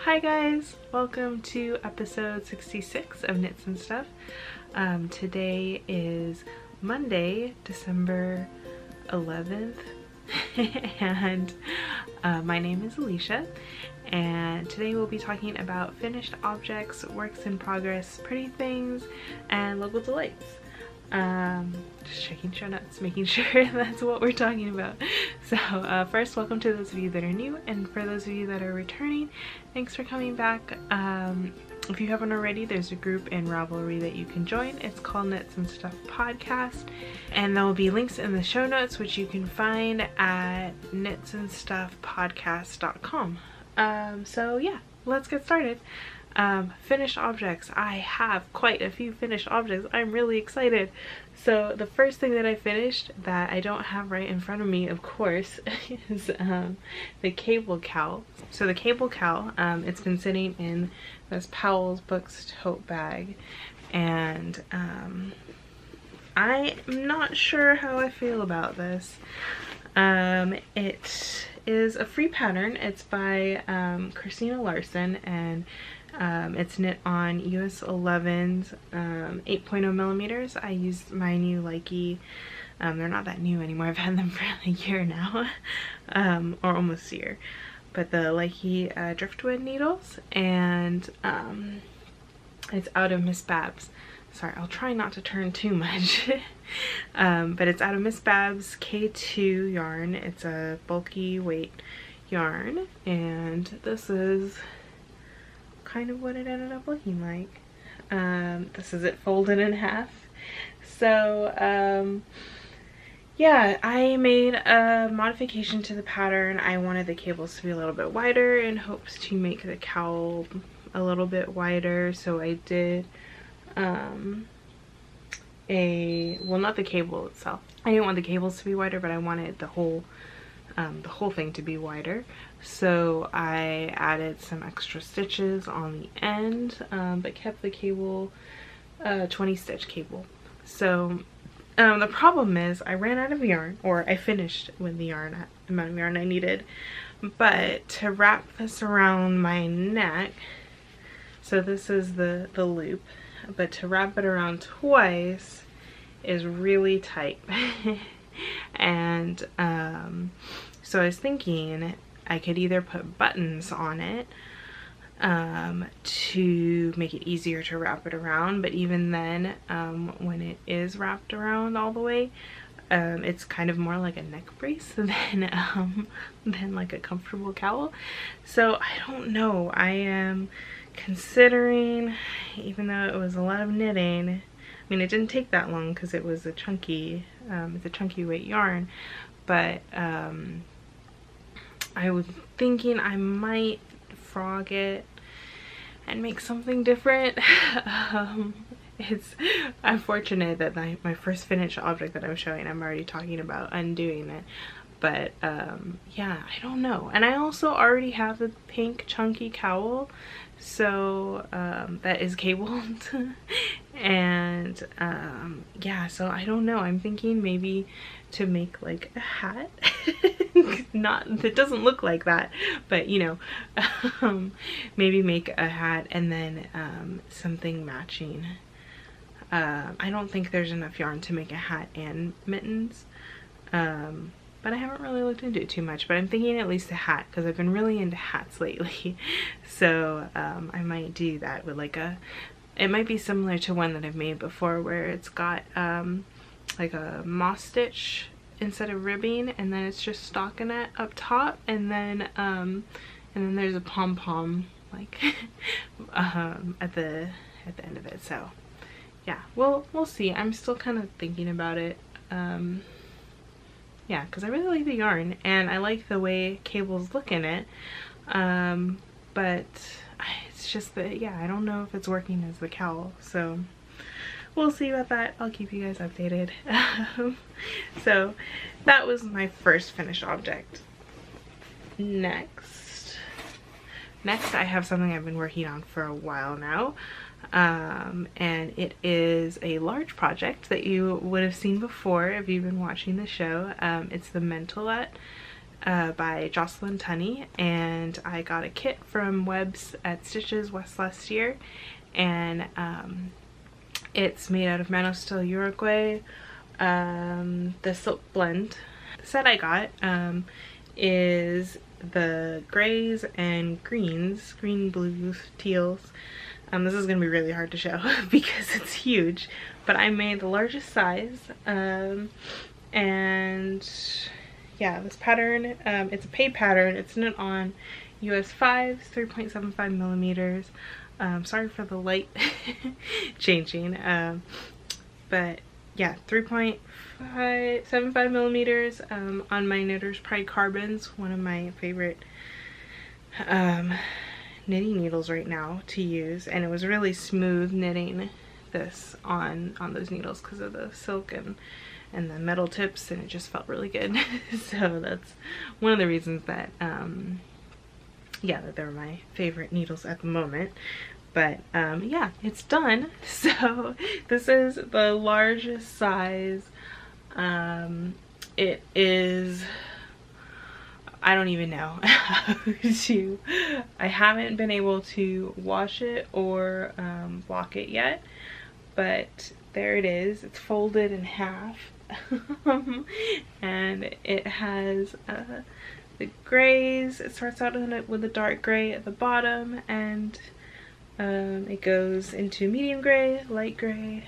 Hi guys, welcome to episode 66 of Knits and Stuff. Today is Monday, December 11th, and my name is Alicia, and today we'll be talking about finished objects, works in progress, pretty things, and local delights. Just checking show notes, making sure that's what we're talking about. So first, welcome to those of you that are new, and for those of you that are returning, thanks for coming back. If you haven't already, there's a group in Ravelry that you can join. It's called Knits and Stuff Podcast, and there will be links in the show notes which you can find at knitsandstuffpodcast.com. So yeah, let's get started. Finished objects. I have quite a few finished objects. I'm really excited. So the first thing that I finished that I don't have right in front of me, of course, is the cable cowl. So the cable cowl, it's been sitting in this Powell's Books tote bag, and I'm not sure how I feel about this. It is a free pattern. It's by Christina Larson, and it's knit on US 11's 8.0 millimeters. I used my new Likey. They're not that new anymore. I've had them for a year now, or almost a year. But the Likey driftwood needles, and it's out of Miss Babs. Sorry, I'll try not to turn too much. But it's out of Miss Babs K2 yarn. It's a bulky weight yarn, and this is kind of what it ended up looking like. This is it folded in half. So yeah, I made a modification to the pattern. I wanted the cables to be a little bit wider in hopes to make the cowl a little bit wider. So I did well, not the cable itself. I didn't want the cables to be wider, but I wanted the whole thing to be wider. So I added some extra stitches on the end, but kept the cable 20 stitch cable. So the problem is I ran out of yarn, or I finished with the amount of yarn I needed, but to wrap this around my neck, so this is the loop, but to wrap it around twice is really tight. And so I was thinking I could either put buttons on it to make it easier to wrap it around, but even then, when it is wrapped around all the way, it's kind of more like a neck brace than like a comfortable cowl. So I don't know. I am considering, even though it was a lot of knitting, I mean, it didn't take that long because it was a chunky, it's a chunky weight yarn, but I was thinking I might frog it and make something different. It's unfortunate that my first finished object that I'm showing, I'm already talking about undoing it. But yeah, I don't know. And I also already have the pink chunky cowl, so that is cabled. And yeah, so I don't know. I'm thinking maybe to make like a hat. Not, it doesn't look like that, but you know, maybe make a hat and then something matching. I don't think there's enough yarn to make a hat and mittens, but I haven't really looked into it too much. But I'm thinking at least a hat, because I've been really into hats lately. So I might do that with like it might be similar to one that I've made before, where it's got like a moss stitch instead of ribbing, and then it's just stockinette up top, and then there's a pom-pom like at the end of it. So yeah, we'll see. I'm still kind of thinking about it. Yeah, because I really like the yarn and I like the way cables look in it, but it's just that, yeah, I don't know if it's working as the cowl, so we'll see about that. I'll keep you guys updated. So that was my first finished object. Next I have something I've been working on for a while now, and it is a large project that you would have seen before if you've been watching the show. It's the Mentalette by Jocelyn Tunney, and I got a kit from Webb's at Stitches West last year, and it's made out of Manosteel Uruguay, the silk blend. The set I got is the grays and greens, green, blues, teals. This is gonna be really hard to show because it's huge, but I made the largest size, and yeah, this pattern, it's a paid pattern. It's knit on US 5s, 3.75 millimeters. Sorry for the light changing, but yeah, 3.75 millimeters on my Knitter's Pride Carbons, one of my favorite knitting needles right now to use, and it was really smooth knitting this on those needles because of the silk and the metal tips, and it just felt really good. So that's one of the reasons that yeah, that they're my favorite needles at the moment. But yeah, it's done. So this is the largest size. It is, I don't even know how to, I haven't been able to wash it or block it yet, but there it is. It's folded in half. And it has the grays. It starts out with a dark gray at the bottom, and it goes into medium gray, light gray,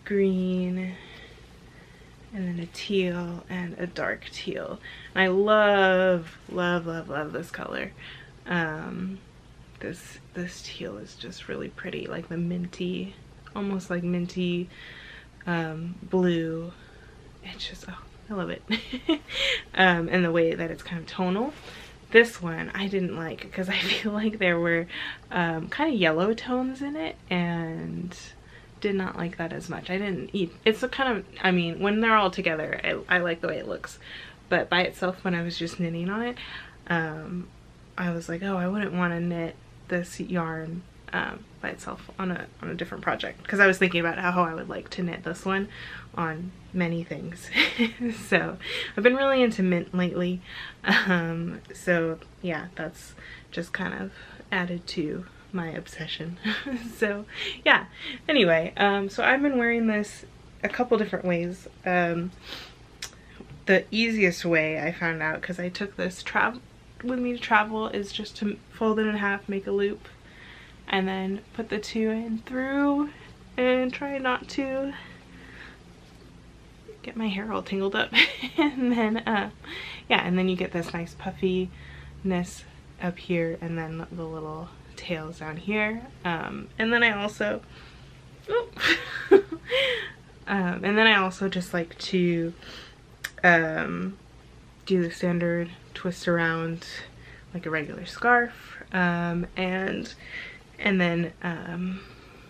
green, and then a teal and a dark teal. And I love, love, love, love this color. This teal is just really pretty, like the minty, almost like minty blue. It's just, oh, I love it. And the way that it's kind of tonal. This one I didn't like because I feel like there were kind of yellow tones in it, and did not like that as much. I didn't eat, it's a kind of, I mean, when they're all together, I like the way it looks, but by itself, when I was just knitting on it, I was like, oh, I wouldn't want to knit this yarn by itself on a different project, because I was thinking about how I would like to knit this one on many things. So I've been really into mint lately, so yeah, that's just kind of added to my obsession. So yeah, anyway, so I've been wearing this a couple different ways. The easiest way I found out, because I took this with me to travel, is just to fold it in half, make a loop, and then put the two in through, and try not to get my hair all tangled up. And then yeah, and then you get this nice puffiness up here, and then the little tails down here. And then I also just like to do the standard twist around like a regular scarf, and then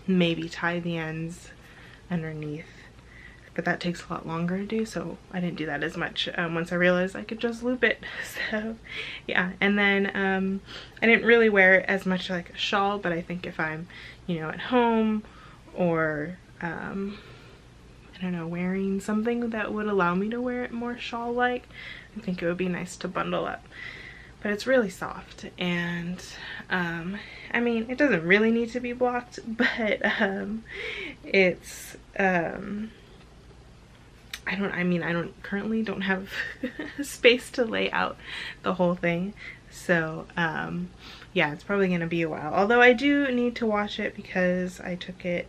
maybe tie the ends underneath, but that takes a lot longer to do, so I didn't do that as much once I realized I could just loop it. So yeah, and then I didn't really wear it as much like a shawl, but I think if I'm, you know, at home, or I don't know, wearing something that would allow me to wear it more shawl-like, I think it would be nice to bundle up. But it's really soft, and I mean, it doesn't really need to be blocked, but it's I currently don't have space to lay out the whole thing, so yeah, it's probably gonna be a while. Although I do need to wash it because I took it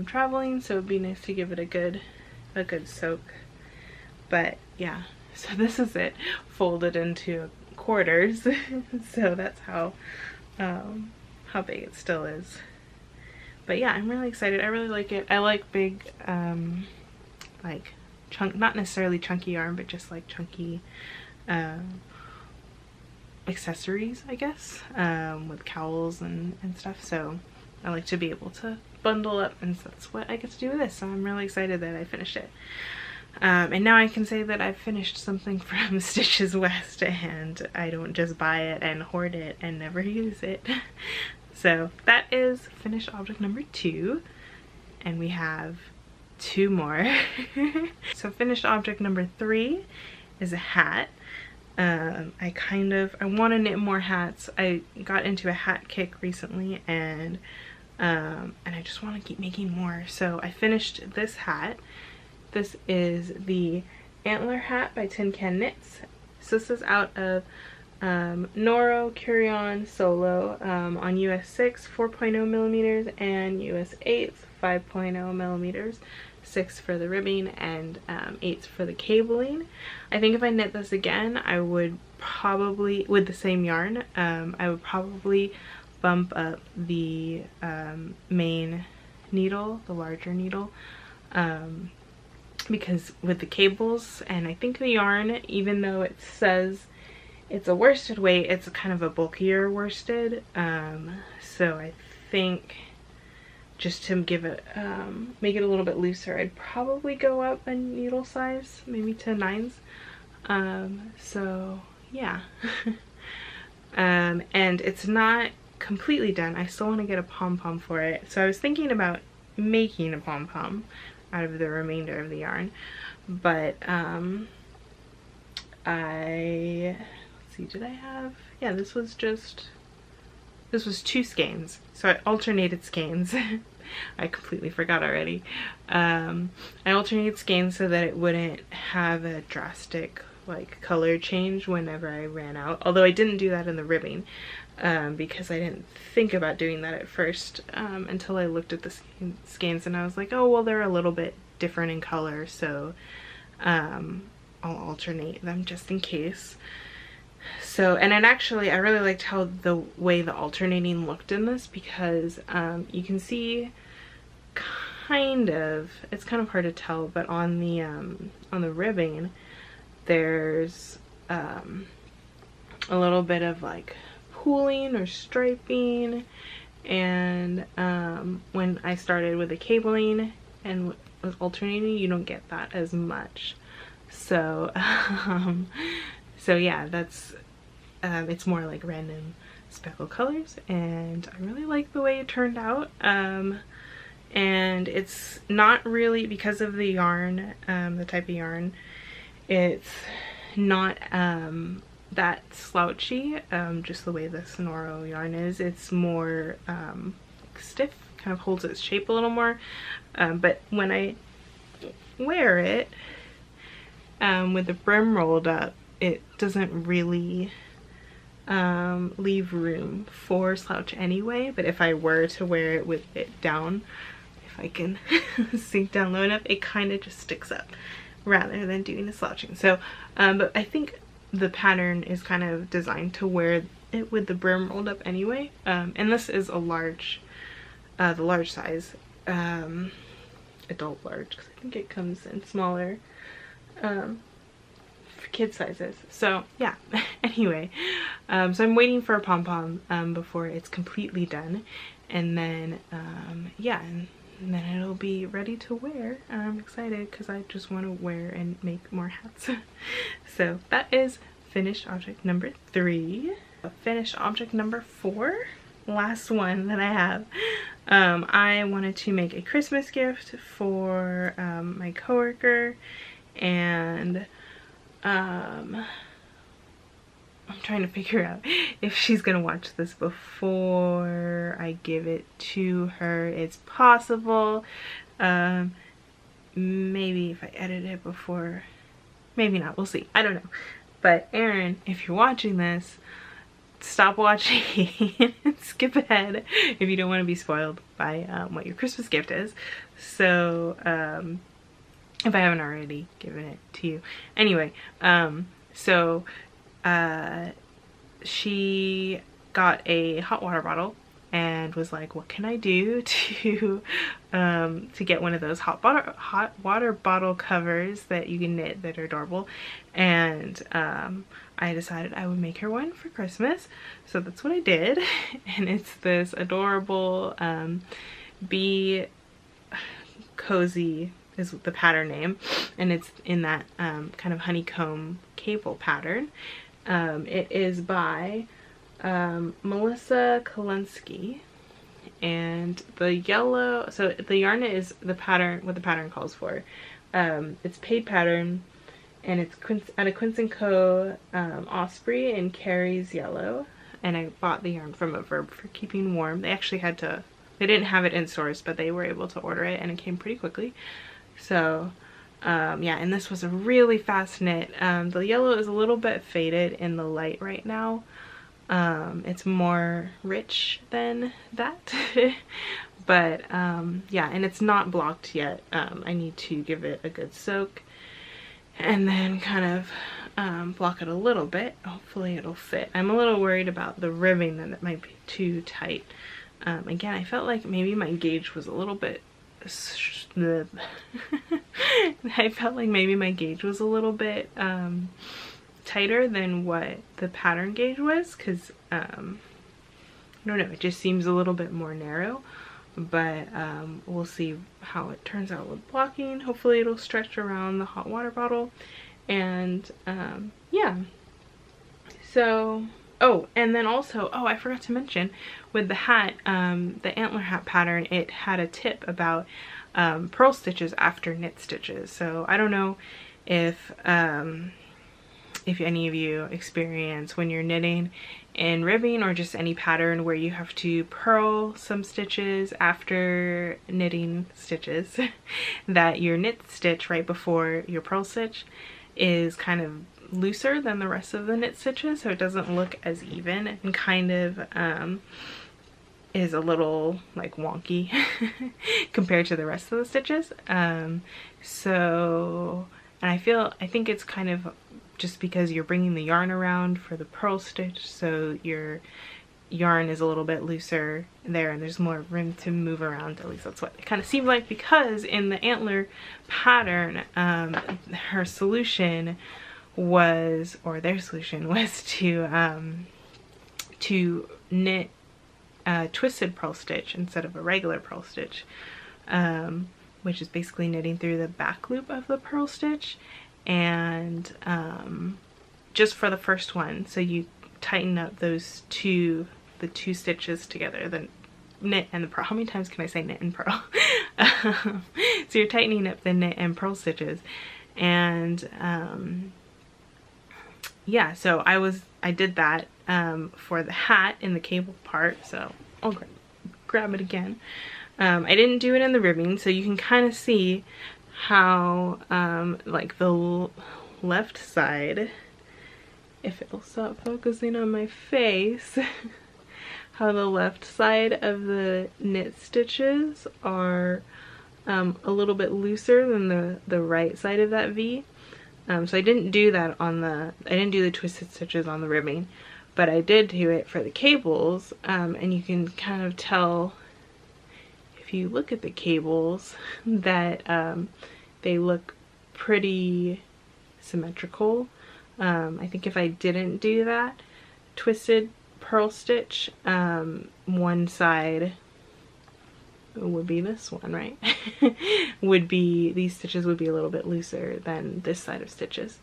traveling, so it'd be nice to give it a good soak. But yeah, so this is it folded into quarters. So that's how big it still is. But yeah, I'm really excited. I really like it. I like big like not necessarily chunky yarn, but just like chunky accessories, I guess, with cowls and stuff. So I like to be able to bundle up, and so that's what I get to do with this. So I'm really excited that I finished it. And now I can say that I've finished something from Stitches West, and I don't just buy it and hoard it and never use it. So that is finished object number 2, and we have 2 more. So finished object number 3 is a hat. I want to knit more hats. I got into a hat kick recently, and I just want to keep making more. So I finished this hat. This is the Antler hat by Tin Can Knits. So this is out of Noro Curion Solo on US 6 4.0 millimeters and US 8 5.0 millimeters. 6 for the ribbing and 8 for the cabling. I think if I knit this again, I would probably, with the same yarn, I would probably bump up the main needle, the larger needle, because with the cables, and I think the yarn, even though it says it's a worsted weight, it's kind of a bulkier worsted, so I think just to give it, make it a little bit looser, I'd probably go up a needle size, maybe to 9s. So yeah. And it's not completely done. I still want to get a pom-pom for it. So I was thinking about making a pom-pom out of the remainder of the yarn, but let's see, did I have, yeah, this was 2 skeins, so I alternated skeins. I completely forgot already. I alternated skeins so that it wouldn't have a drastic like color change whenever I ran out, although I didn't do that in the ribbing, because I didn't think about doing that at first, until I looked at the skeins and I was like, oh well, they're a little bit different in color, so I'll alternate them just in case. So, and then actually I really liked how the way the alternating looked in this, because you can see kind of, it's kind of hard to tell, but on the ribbing there's a little bit of like pooling or striping, and when I started with the cabling and was alternating, you don't get that as much. So so yeah, that's it's more like random speckle colors, and I really like the way it turned out. And it's not really, because of the yarn, the type of yarn, it's not that slouchy, just the way the Sonoro yarn is. It's more stiff, kind of holds its shape a little more, but when I wear it with the brim rolled up, it doesn't really leave room for slouch anyway. But if I were to wear it with it down, if I can sink down low enough, it kind of just sticks up rather than doing the slouching. So but I think the pattern is kind of designed to wear it with the brim rolled up anyway, and this is a large, the large size, adult large, because I think it comes in smaller for kid sizes. So yeah. Anyway, so I'm waiting for a pom-pom before it's completely done, and then yeah, and then it'll be ready to wear. I'm excited because I just want to wear and make more hats. So that is finished object number 3. Finished object number 4, last one that I have. I wanted to make a Christmas gift for my coworker, and I'm trying to figure out if she's gonna watch this before I give it to her. It's possible. Maybe if I edit it before, maybe not, we'll see, I don't know. But Erin, if you're watching this, stop watching and skip ahead if you don't want to be spoiled by what your Christmas gift is. So if I haven't already given it to you. Anyway, so she got a hot water bottle and was like, what can I do to get one of those hot water bottle covers that you can knit that are adorable. And I decided I would make her one for Christmas, so that's what I did. And it's this adorable Be Cozy is the pattern name, and it's in that kind of honeycomb cable pattern. It is by Melissa Kolensky, and the yellow, so the yarn is the pattern, what the pattern calls for. It's paid pattern, and it's at a Quince&Co Osprey in Carey's Yellow, and I bought the yarn from a Verb for keeping warm. They actually had to, they didn't have it in stores, but they were able to order it and it came pretty quickly. So yeah, and this was a really fast knit. The yellow is a little bit faded in the light right now. It's more rich than that. But yeah, and it's not blocked yet. I need to give it a good soak and then kind of block it a little bit. Hopefully it'll fit. I'm a little worried about the ribbing, that it might be too tight. Again, I felt like maybe my gauge was a little bit I felt like maybe my gauge was a little bit tighter than what the pattern gauge was, because I don't know, it just seems a little bit more narrow. But we'll see how it turns out with blocking. Hopefully it'll stretch around the hot water bottle. And yeah, so oh, and then also, oh, I forgot to mention with the hat, the Antler hat pattern, it had a tip about purl stitches after knit stitches. So I don't know if any of you experience when you're knitting in ribbing or just any pattern where you have to purl some stitches after knitting stitches, that your knit stitch right before your purl stitch is kind of looser than the rest of the knit stitches, so it doesn't look as even and kind of is a little like wonky compared to the rest of the stitches. So, and I think it's kind of just because you're bringing the yarn around for the purl stitch, so your yarn is a little bit looser there and there's more room to move around. At least that's what it kind of seemed like, because in the Antler pattern, her solution was, or their solution was to knit a twisted purl stitch instead of a regular purl stitch, which is basically knitting through the back loop of the purl stitch. And just for the first one, so you tighten up those the two stitches together, the knit and the purl. How many times can I say knit and purl? So you're tightening up the knit and purl stitches, and yeah, so I did that for the hat in the cable part, so I'll grab it again. I didn't do it in the ribbing, so you can kind of see how like the left side, if it'll stop focusing on my face, how the left side of the knit stitches are a little bit looser than the right side of that V. So I didn't do that on I didn't do the twisted stitches on the ribbing, but I did do it for the cables, and you can kind of tell if you look at the cables that they look pretty symmetrical. I think if I didn't do that twisted purl stitch, one side would be this one, right? These stitches would be a little bit looser than this side of stitches.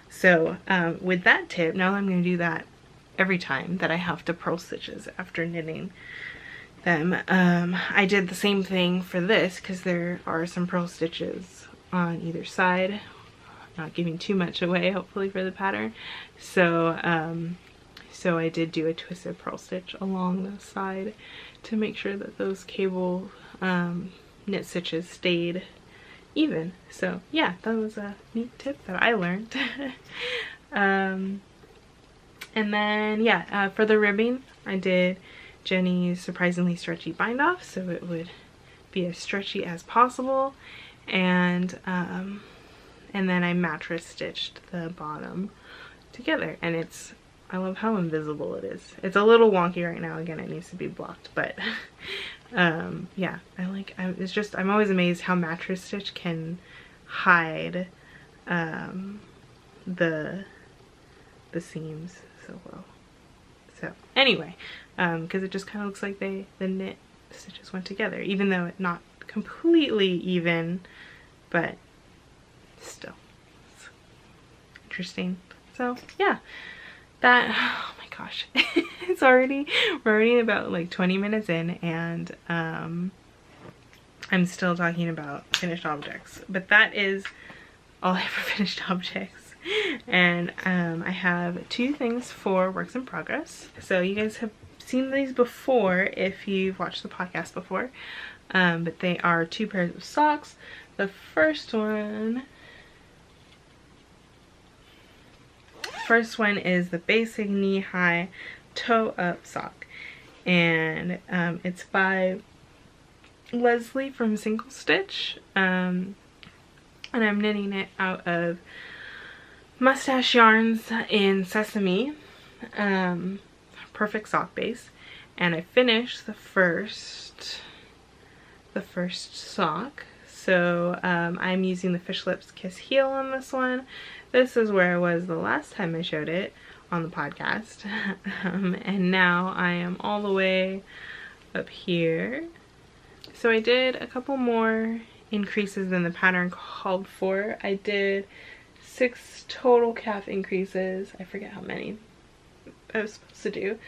So with that tip, now I'm going to do that every time that I have to purl stitches after knitting them. I did the same thing for this because there are some purl stitches on either side, not giving too much away hopefully for the pattern. So so I did do a twisted purl stitch along the side to make sure that those cable knit stitches stayed even. So yeah, that was a neat tip that I learned. And then yeah, for the ribbing I did Jenny's surprisingly stretchy bind off, so it would be as stretchy as possible, and then I mattress stitched the bottom together, and I love how invisible it is. It's a little wonky right now, again it needs to be blocked, but yeah, I'm always amazed how mattress stitch can hide the seams so well. So anyway, because it just kind of looks like the knit stitches went together, even though it's not completely even, but still it's interesting. So yeah, that, oh my gosh, we're already about like 20 minutes in, and I'm still talking about finished objects, but that is all I have for finished objects. And I have two things for works in progress. So you guys have seen these before if you've watched the podcast before, but they are two pairs of socks. The first one is the basic knee-high toe-up sock, and it's by Leslie from Single Stitch, and I'm knitting it out of Mustache Yarns in Sesame, perfect sock base. And I finished the first sock, so I'm using the Fish Lips Kiss heel on this one. This is where I was the last time I showed it on the podcast, and now I am all the way up here. So I did a couple more increases than the pattern called for. I did 6 total calf increases. I forget how many I was supposed to do.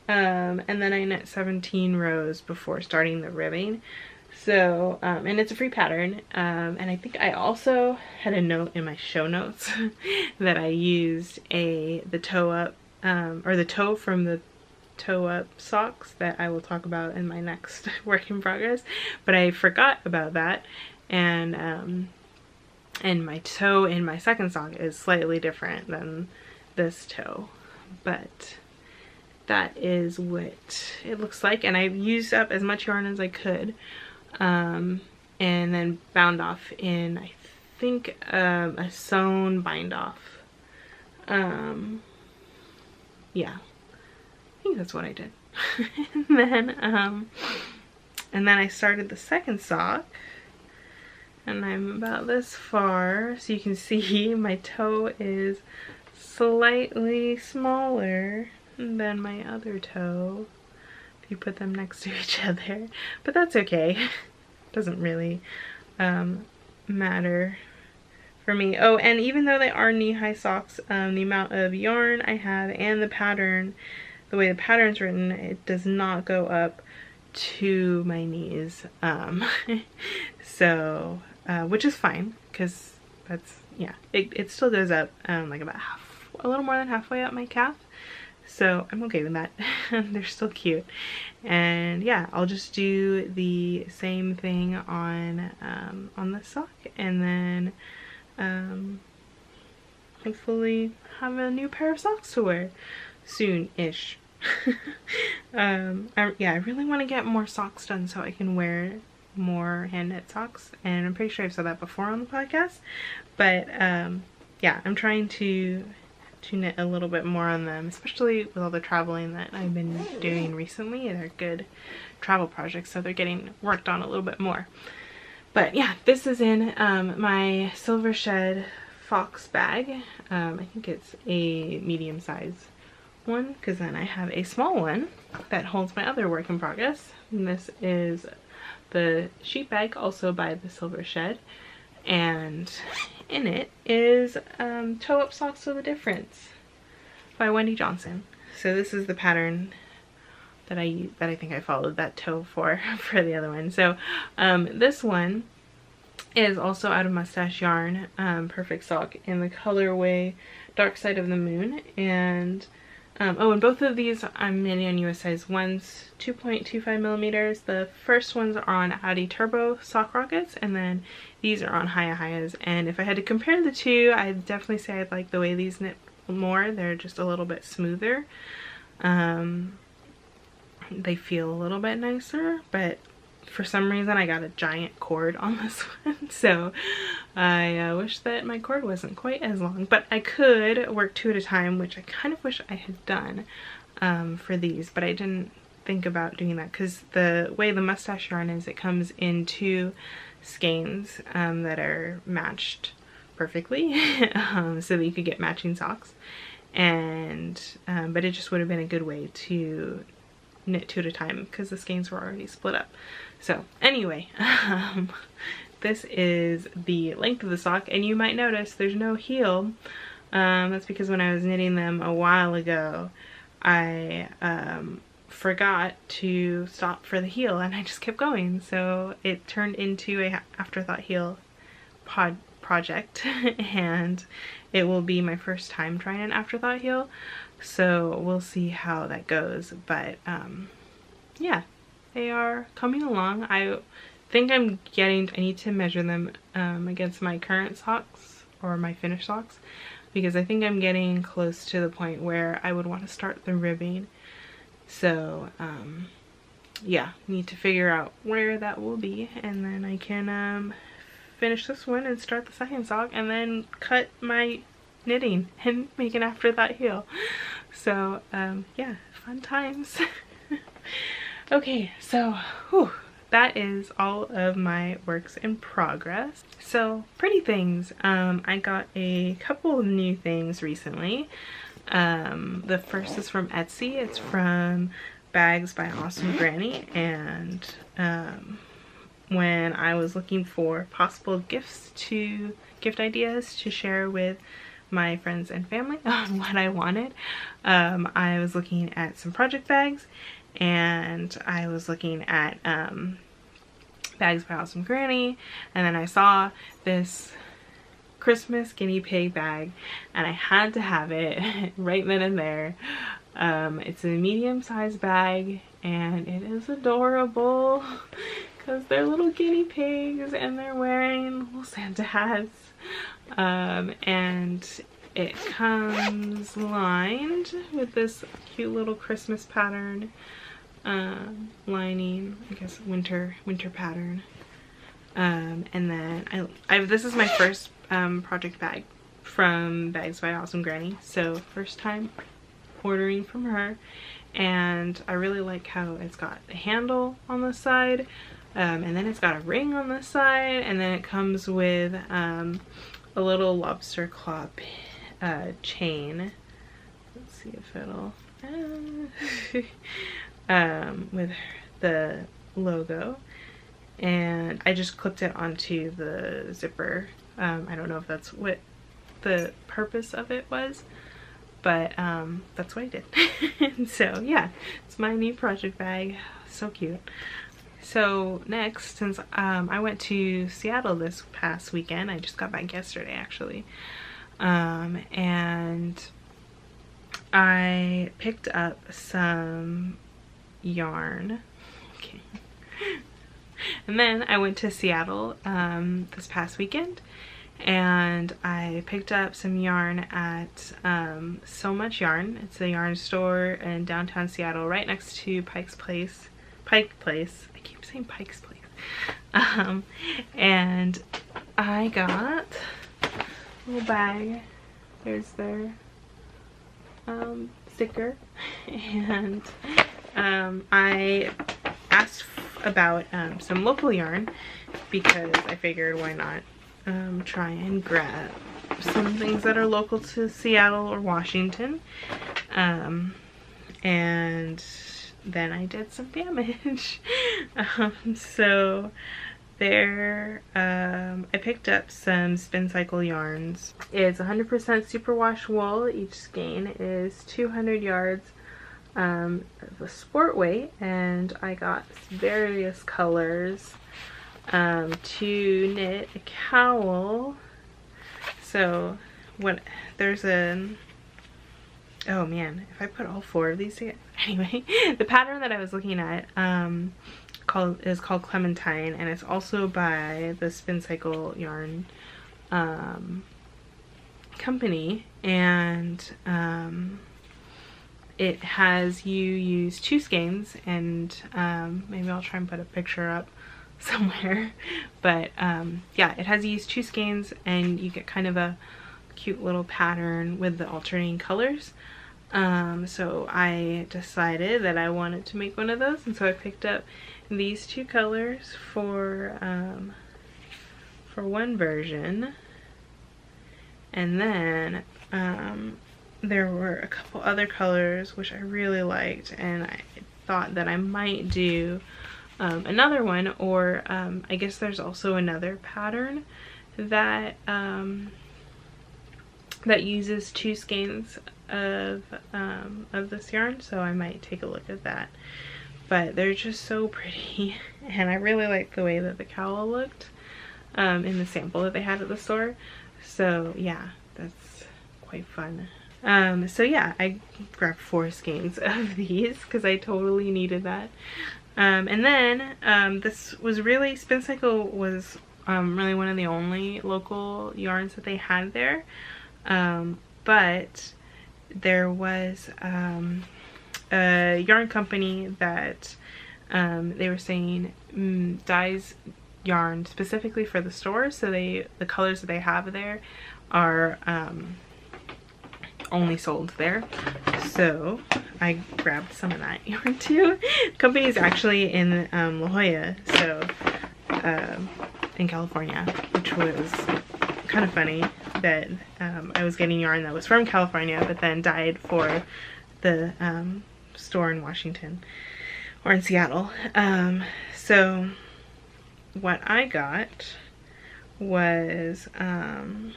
And then I knit 17 rows before starting the ribbing. So, and it's a free pattern. And I think I also had a note in my show notes that I used the toe up, or the toe from the toe up socks that I will talk about in my next work in progress, but I forgot about that. And my toe in my second sock is slightly different than this toe, but that is what it looks like. And I used up as much yarn as I could, and then bound off in, I think, a sewn bind off. Yeah, I think that's what I did. and then I started the second sock, and I'm about this far, so you can see my toe is slightly smaller than my other toe if you put them next to each other, but that's okay. Doesn't really matter for me. Oh, and even though they are knee-high socks, the amount of yarn I have and the pattern, the way the pattern's written, it does not go up to my knees. So, which is fine, because that's, yeah, it still goes up like about a little more than halfway up my calf. So I'm okay with that. They're still cute. And yeah, I'll just do the same thing on this sock, and then hopefully have a new pair of socks to wear soon-ish. Yeah, I really want to get more socks done so I can wear more hand knit socks, and I'm pretty sure I've said that before on the podcast, but yeah, I'm trying to knit a little bit more on them, especially with all the traveling that I've been doing recently. They're good travel projects, so they're getting worked on a little bit more. But yeah, this is in my Silver Shed Fox bag. I think it's a medium size one, because then I have a small one that holds my other work in progress. And this is the sheet bag, also by the Silver Shed, and in it is Toe Up Socks with a Difference by Wendy Johnson. So this is the pattern that I think I followed that toe for the other one. So this one is also out of Mustache Yarn, perfect sock in the colorway Dark Side of the Moon. And oh, and both of these I'm knitting on US size 1s, 2.25 millimeters. The first ones are on Audi Turbo Sock Rockets, and then these are on Hiya. And if I had to compare the two, I'd definitely say I like the way these knit more. They're just a little bit smoother. They feel a little bit nicer, but for some reason I got a giant cord on this one, so I wish that my cord wasn't quite as long, but I could work 2 at a time, which I kind of wish I had done for these, but I didn't think about doing that because the way the Mustache yarn is, it comes in 2 skeins that are matched perfectly so that you could get matching socks, and but it just would have been a good way to knit 2 at a time because the skeins were already split up. So anyway, this is the length of the sock, and you might notice there's no heel. That's because when I was knitting them a while ago, I forgot to stop for the heel, and I just kept going, so it turned into a afterthought heel project and it will be my first time trying an afterthought heel, so we'll see how that goes. But yeah, they are coming along. I think I need to measure them against my current socks or my finished socks, because I think I'm getting close to the point where I would want to start the ribbing. So yeah, need to figure out where that will be, and then I can finish this one and start the second sock, and then cut my knitting and make an afterthought heel. So yeah, fun times. Okay, so whew, that is all of my works in progress. So pretty things. I got a couple of new things recently. The first is from Etsy. It's from Bags by Awesome Granny, and when I was looking for possible gift ideas to share with my friends and family on what I wanted, I was looking at some project bags, and I was looking at Bags by Awesome Granny, and then I saw this Christmas guinea pig bag, and I had to have it right then and there. It's a medium-sized bag, and it is adorable because they're little guinea pigs and they're wearing little Santa hats, and it comes lined with this cute little Christmas pattern lining, I guess winter pattern, and then this is my first project bag from Bags by Awesome Granny, so first time ordering from her, and I really like how it's got a handle on the side, and then it's got a ring on the side, and then it comes with a little lobster claw chain. Let's see if it'll with the logo, and I just clipped it onto the zipper. I don't know if that's what the purpose of it was, but that's what I did. So yeah, it's my new project bag. So cute. So next, since I went to Seattle this past weekend, I just got back yesterday actually, and I picked up some yarn. Okay. And then I went to Seattle this past weekend, and I picked up some yarn at So Much Yarn. It's a yarn store in downtown Seattle, right next to Pike Place. I keep saying Pike's Place. And I got a little bag. There's their sticker, and I asked about some local yarn because I figured why not try and grab some things that are local to Seattle or Washington, and then I did some damage. So there I picked up some Spincycle yarns. It's 100% superwash wool. Each skein is 200 yards of a sport weight, and I got various colors to knit a cowl. So there's a, oh man, if I put all four of these together. Anyway, the pattern that I was looking at is called Clementine, and it's also by the Spincycle yarn company, and it has you use 2 skeins, and maybe I'll try and put a picture up somewhere, but yeah, it has you use 2 skeins, and you get kind of a cute little pattern with the alternating colors. So I decided that I wanted to make one of those, and so I picked up these 2 colors for one version, and then there were a couple other colors which I really liked, and I thought that I might do another one, or I guess there's also another pattern that that uses 2 skeins of this yarn, so I might take a look at that. But they're just so pretty, and I really like the way that the cowl looked in the sample that they had at the store. So yeah, that's quite fun. So yeah, I grabbed 4 skeins of these because I totally needed that. And then this was really, Spincycle was really one of the only local yarns that they had there. But there was a yarn company that they were saying dyes yarn specifically for the store, so the colors that they have there are only sold there. So I grabbed some of that yarn too. The company is actually in La Jolla, so in California, which was kind of funny that I was getting yarn that was from California but then dyed for the store in Washington or in Seattle. So what I got was I'm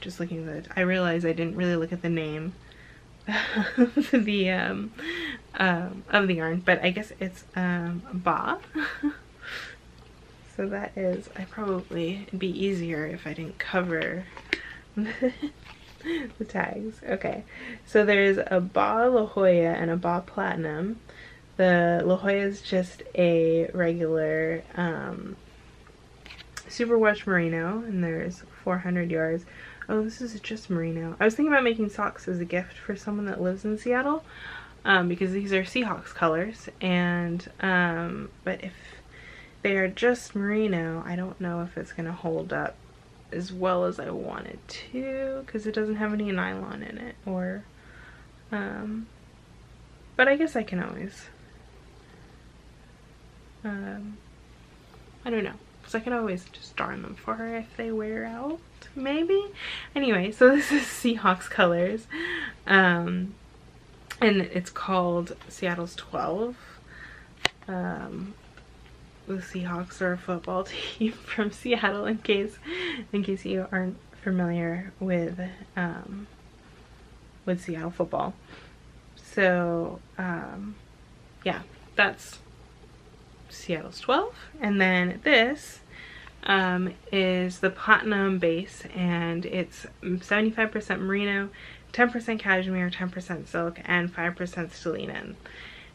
just looking at it. I realized I didn't really look at the name of the yarn, but I guess it's Ba. So that is, it'd be easier if I didn't cover the tags. Okay, so there's a Ba La Jolla and a Ba Platinum. The La Jolla is just a regular superwash merino, and there's 400 yards. Oh, this is just merino. I was thinking about making socks as a gift for someone that lives in Seattle, because these are Seahawks colors, and but if they are just merino, I don't know if it's gonna hold up as well as I want it to, because it doesn't have any nylon in it, or but I guess I can always I don't know, because I can always just darn them for her if they wear out, maybe. Anyway, so this is Seahawks colors, and it's called Seattle's 12. The Seahawks are a football team from Seattle, in case you aren't familiar with Seattle football. So yeah, that's Seattle's 12. And then this is the platinum base, and it's 75% merino, 10% cashmere, 10% silk, and 5% stellina.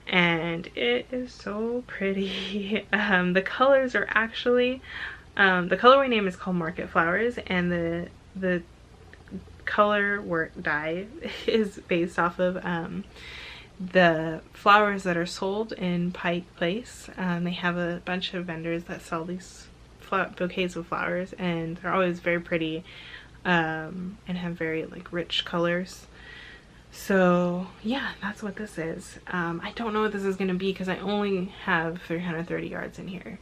And it is so pretty. The colors are actually, the colorway name is called Market Flowers, and the color work dye is based off of the flowers that are sold in Pike Place. They have a bunch of vendors that sell these bouquets of flowers, and they're always very pretty, and have very like rich colors. So yeah, that's what this is. I don't know what this is gonna be because I only have 330 yards in here.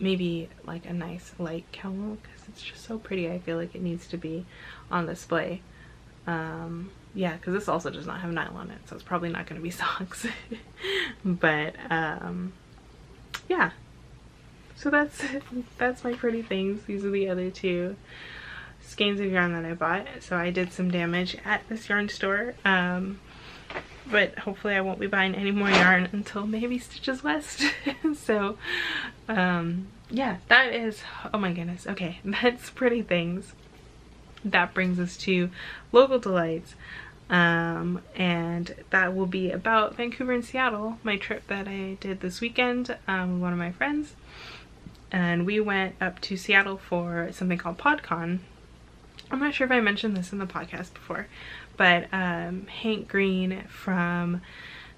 Maybe like a nice light camel, because it's just so pretty. I feel like it needs to be on display. Yeah, because this also does not have nylon in it, so it's probably not going to be socks. But yeah, so that's my pretty things. These are the other 2 skeins of yarn that I bought. So I did some damage at this yarn store, but hopefully I won't be buying any more yarn until maybe Stitches West. So yeah, that is, oh my goodness, okay, that's pretty things. That brings us to local delights, and that will be about Vancouver and Seattle, my trip that I did this weekend with one of my friends. And we went up to Seattle for something called PodCon. I'm not sure if I mentioned this in the podcast before, but Hank Green from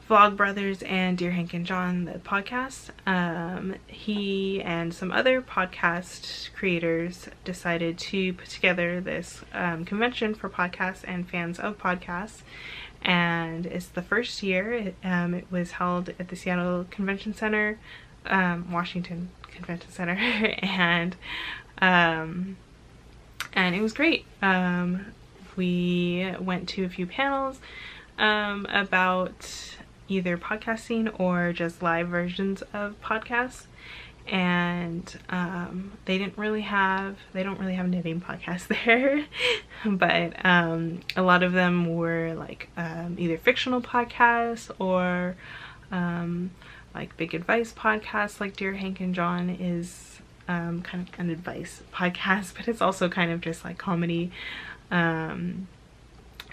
Vlogbrothers and Dear Hank and John, the podcast, he and some other podcast creators decided to put together this convention for podcasts and fans of podcasts, and it's the first year. It was held at the Seattle Convention Center, Washington Convention Center, and it was great. We went to a few panels about either podcasting or just live versions of podcasts, and they don't really have knitting podcasts there, but a lot of them were like either fictional podcasts or like big advice podcasts, like Dear Hank and John is kind of an advice podcast, but it's also kind of just like comedy.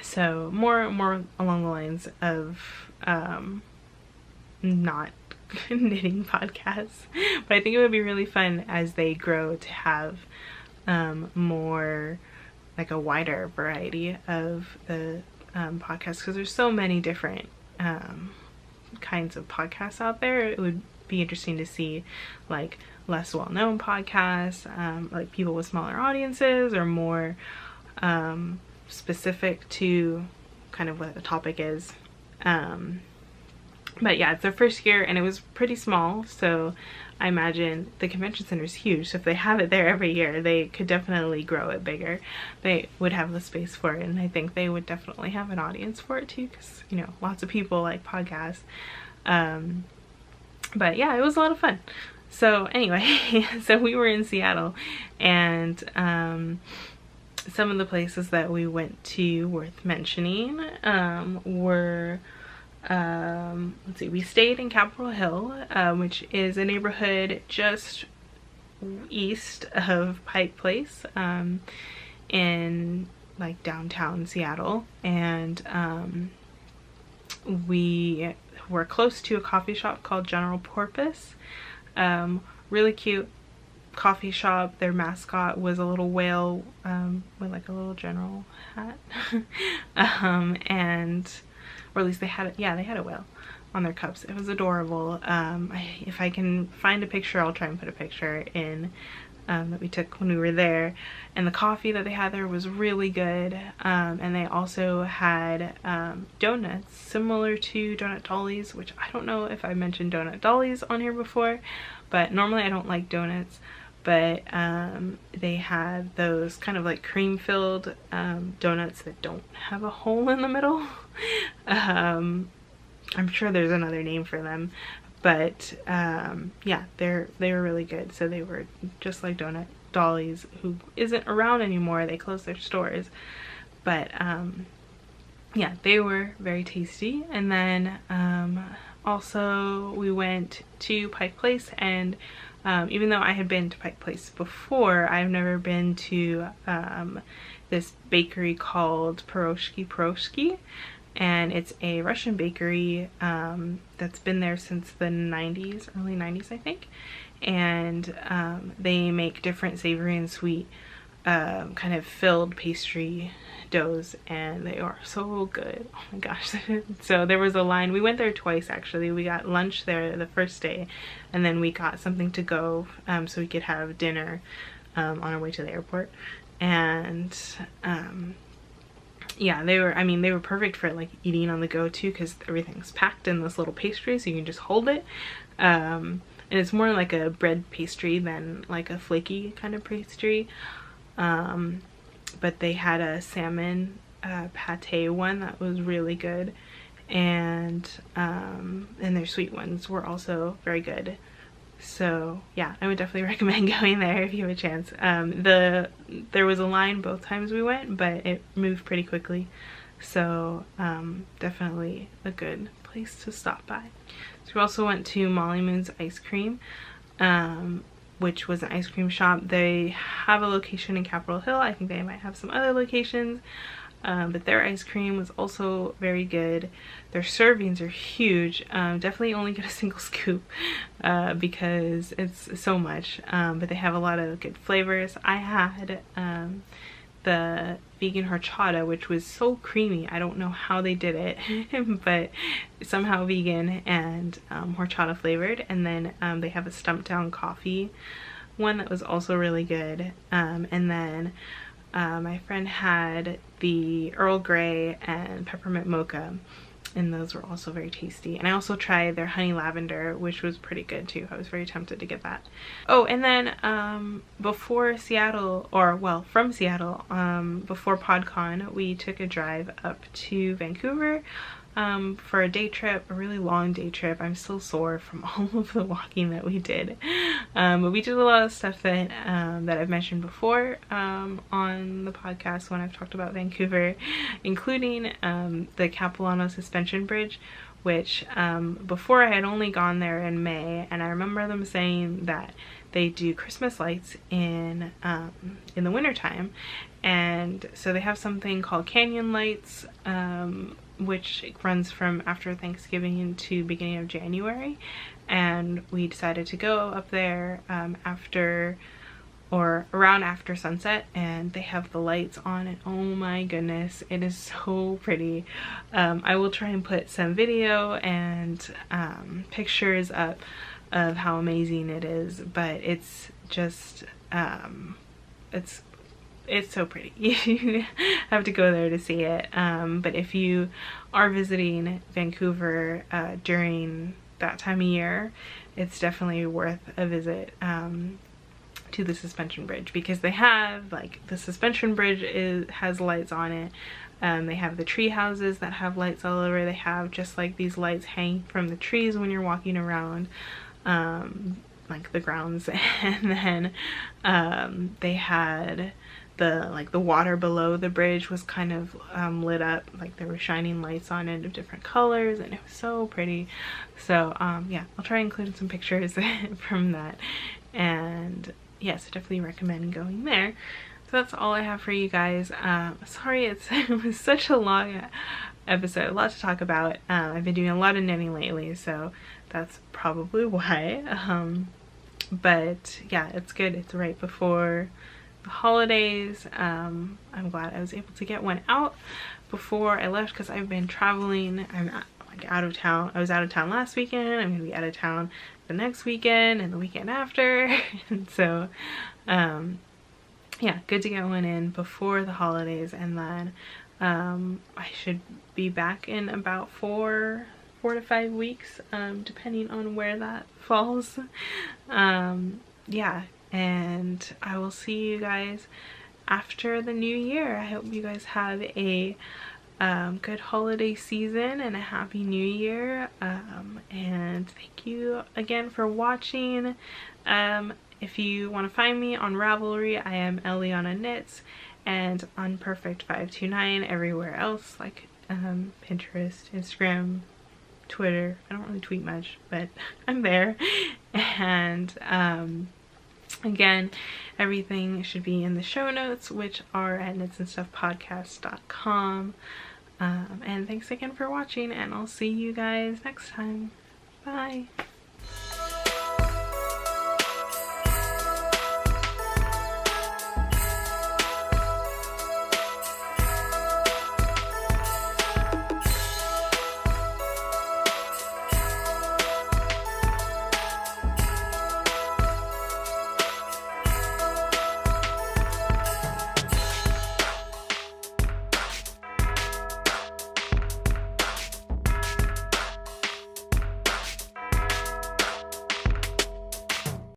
So more along the lines of not knitting podcasts, but I think it would be really fun as they grow to have more like a wider variety of the podcasts, because there's so many different kinds of podcasts out there. It would be interesting to see like less well-known podcasts, like people with smaller audiences, or more specific to kind of what the topic is. But yeah, it's their first year and it was pretty small, so I imagine the convention center is huge, so if they have it there every year, they could definitely grow it bigger. They would have the space for it, and I think they would definitely have an audience for it too, because, you know, lots of people like podcasts. But yeah, it was a lot of fun. So anyway, so we were in Seattle, and some of the places that we went to worth mentioning were, let's see, we stayed in Capitol Hill, which is a neighborhood just east of Pike Place, in like downtown Seattle, and we were close to a coffee shop called General Porpoise. Really cute coffee shop. Their mascot was a little whale with like a little general hat. And or at least they had it, yeah, they had a whale on their cups. It was adorable. If I can find a picture, I'll try and put a picture in that we took when we were there. And the coffee that they had there was really good. And they also had donuts similar to Donut Dolly's, which I don't know if I mentioned Donut Dolly's on here before, but normally I don't like donuts. But they had those kind of like cream filled donuts that don't have a hole in the middle. I'm sure there's another name for them, but yeah, they were really good. So they were just like Donut Dolly's, who isn't around anymore. They closed their stores, but yeah, they were very tasty. And then also we went to Pike Place, and even though I had been to Pike Place before, I've never been to this bakery called Piroshki, and it's a Russian bakery that's been there since the 90s, early 90s, I think. And they make different savory and sweet kind of filled pastry doughs, and they are so good. Oh my gosh. So there was a line. We went there twice actually. We got lunch there the first day, and then we got something to go so we could have dinner on our way to the airport. And yeah, they were perfect for like eating on the go too, because everything's packed in this little pastry, so you can just hold it. And it's more like a bread pastry than like a flaky kind of pastry. But they had a salmon pate one that was really good, and their sweet ones were also very good. So yeah, I would definitely recommend going there if you have a chance. There was a line both times we went, but it moved pretty quickly, so definitely a good place to stop by. So we also went to Molly Moon's Ice Cream, which was an ice cream shop. They have a location in Capitol Hill. I think they might have some other locations, but their ice cream was also very good. Their servings are huge. Definitely only get a single scoop because it's so much, but they have a lot of good flavors. I had the vegan horchata, which was so creamy. I don't know how they did it, but somehow vegan and horchata flavored. And then they have a Stumped Down coffee one that was also really good. And then my friend had the Earl Grey and peppermint mocha, and those were also very tasty. And I also tried their honey lavender, which was pretty good too. I was very tempted to get that. Oh, and then before Seattle, or well, from Seattle, before PodCon, we took a drive up to Vancouver for a day trip, a really long day trip. I'm still sore from all of the walking that we did. But we did a lot of stuff that that I've mentioned before on the podcast when I've talked about Vancouver, including the Capilano Suspension Bridge, which before I had only gone there in May, and I remember them saying that they do Christmas lights in the wintertime. And so they have something called Canyon Lights, which runs from after Thanksgiving to beginning of January. And we decided to go up there around after sunset, and they have the lights on, and oh my goodness, it is so pretty. I will try and put some video and pictures up of how amazing it is, but it's just it's so pretty. You have to go there to see it. But if you are visiting Vancouver during that time of year, it's definitely worth a visit to the suspension bridge, because they have, like, the suspension bridge has lights on it. They have the tree houses that have lights all over. They have just like these lights hanging from the trees when you're walking around like the grounds. And then they had the water below the bridge was kind of lit up, like there were shining lights on it of different colors, and it was so pretty. So yeah, I'll try and include some pictures from that. And yes, I definitely recommend going there. So that's all I have for you guys. Sorry it was such a long episode, a lot to talk about. I've been doing a lot of knitting lately, so that's probably why. But yeah, it's good. It's right before the holidays. I'm glad I was able to get one out before I left, because I've been traveling. I'm out of town. I was out of town last weekend. I'm gonna be out of town the next weekend and the weekend after. And so yeah, good to get one in before the holidays. And then I should be back in about 4 to 5 weeks, depending on where that falls. Yeah, and I will see you guys after the new year. I hope you guys have a good holiday season and a happy new year. And thank you again for watching. If you want to find me on Ravelry, I am Eliana Knits, and on Perfect529 everywhere else, like Pinterest, Instagram, Twitter. I don't really tweet much, but I'm there. And again, everything should be in the show notes, which are at knitsandstuffpodcast.com. And thanks again for watching, and I'll see you guys next time. Bye.